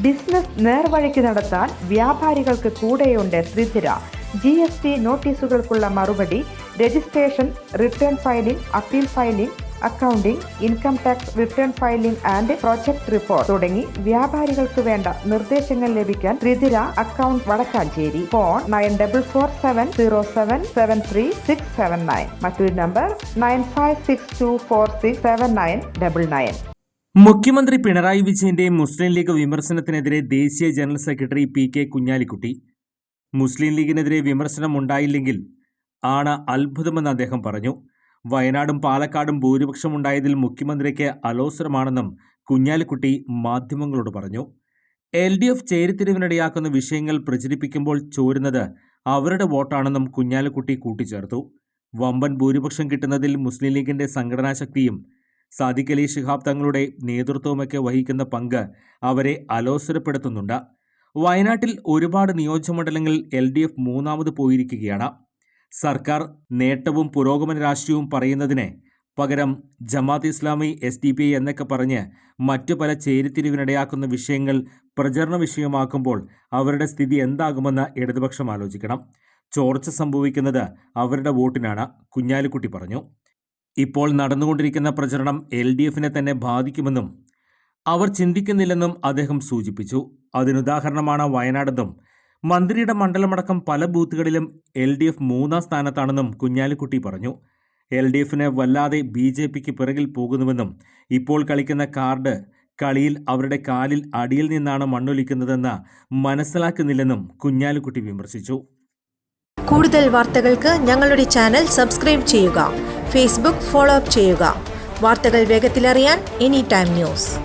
Business നേർവഴിക്ക് നടത്താൻ വ്യാപാരികൾക്ക് കൂടെയുണ്ട് ത്രിധിര. GST നോട്ടീസുകൾക്കുള്ള മറുപടി, registration, return filing, appeal filing, accounting, income tax return filing and project report തുടങ്ങി വ്യാപാരികൾക്ക് വേണ്ട നിർദ്ദേശങ്ങൾ ലഭിക്കാൻ ത്രിധിര അക്കൗണ്ട് വടക്കാഞ്ചേരി. ഫോൺ 9447077369. മറ്റൊരു നമ്പർ 9562467999. മുഖ്യമന്ത്രി പിണറായി വിജയന്റെ മുസ്ലിം ലീഗ് വിമർശനത്തിനെതിരെ ദേശീയ ജനറൽ സെക്രട്ടറി PK കുഞ്ഞാലിക്കുട്ടി. മുസ്ലിം ലീഗിനെതിരെ വിമർശനം ഉണ്ടായില്ലെങ്കിൽ ആണ് അത്ഭുതമെന്ന് അദ്ദേഹം പറഞ്ഞു. വയനാടും പാലക്കാടും ഭൂരിപക്ഷമുണ്ടായതിൽ മുഖ്യമന്ത്രിക്ക് അലോസരമാണെന്നും കുഞ്ഞാലിക്കുട്ടി മാധ്യമങ്ങളോട് പറഞ്ഞു. LDF ചേരിതിരിവിനിടയാക്കുന്ന വിഷയങ്ങൾ പ്രചരിപ്പിക്കുമ്പോൾ ചോരുന്നത് അവരുടെ വോട്ടാണെന്നും കുഞ്ഞാലിക്കുട്ടി കൂട്ടിച്ചേർത്തു. വമ്പൻ ഭൂരിപക്ഷം കിട്ടുന്നതിൽ മുസ്ലിം ലീഗിന്റെ സംഘടനാ ശക്തിയും സാദിഖ് അലി ശിഹാബ് തങ്ങളുടെ നേതൃത്വമൊക്കെ വഹിക്കുന്ന പങ്ക് അവരെ അലോസരപ്പെടുത്തുന്നുണ്ട്. വയനാട്ടിൽ ഒരുപാട് നിയോജകമണ്ഡലങ്ങളിൽ LDF മൂന്നാമത് പോയിരിക്കുകയാണ്. സർക്കാർ നേട്ടവും പുരോഗമന രാഷ്ട്രീയവും പറയുന്നതിന് പകരം ജമാഅത്ത് ഇസ്ലാമി, SDPI എന്നൊക്കെ പറഞ്ഞ് മറ്റു പല ചേരിതിരിവിനിടയാക്കുന്ന വിഷയങ്ങൾ പ്രചരണ വിഷയമാക്കുമ്പോൾ അവരുടെ സ്ഥിതി എന്താകുമെന്ന് ഇടതുപക്ഷം ആലോചിക്കണം. ചോർച്ച സംഭവിക്കുന്നത് അവരുടെ വോട്ടിനാണ്, കുഞ്ഞാലിക്കുട്ടി പറഞ്ഞു. ഇപ്പോൾ നടന്നുകൊണ്ടിരിക്കുന്ന പ്രചരണം LDFനെ തന്നെ ബാധിക്കുമെന്നും അവർ ചിന്തിക്കുന്നില്ലെന്നും അദ്ദേഹം സൂചിപ്പിച്ചു. അതിനുദാഹരണമാണ് വയനാടെന്നും മന്ത്രിയുടെ മണ്ഡലമടക്കം പല ബൂത്തുകളിലും LDF മൂന്നാം സ്ഥാനത്താണെന്നും കുഞ്ഞാലിക്കുട്ടി പറഞ്ഞു. LDFന് വല്ലാതെ BJPക്ക് പിറകിൽ പോകുന്നുവെന്നും ഇപ്പോൾ കളിക്കുന്ന കാർഡ് കളിയിൽ അവരുടെ കാലിൽ അടിയിൽ നിന്നാണ് മണ്ണൊലിക്കുന്നതെന്ന് മനസ്സിലാക്കുന്നില്ലെന്നും കുഞ്ഞാലിക്കുട്ടി വിമർശിച്ചു. കൂടുതൽ വാർത്തകൾക്ക് ഞങ്ങളുടെ ചാനൽ സബ്സ്ക്രൈബ് ചെയ്യുക. ഫേസ്ബുക്ക് ഫോളോ അപ്പ് ചെയ്യുക. വാർത്തകൾ വേഗത്തിലറിയാൻ Anytime News.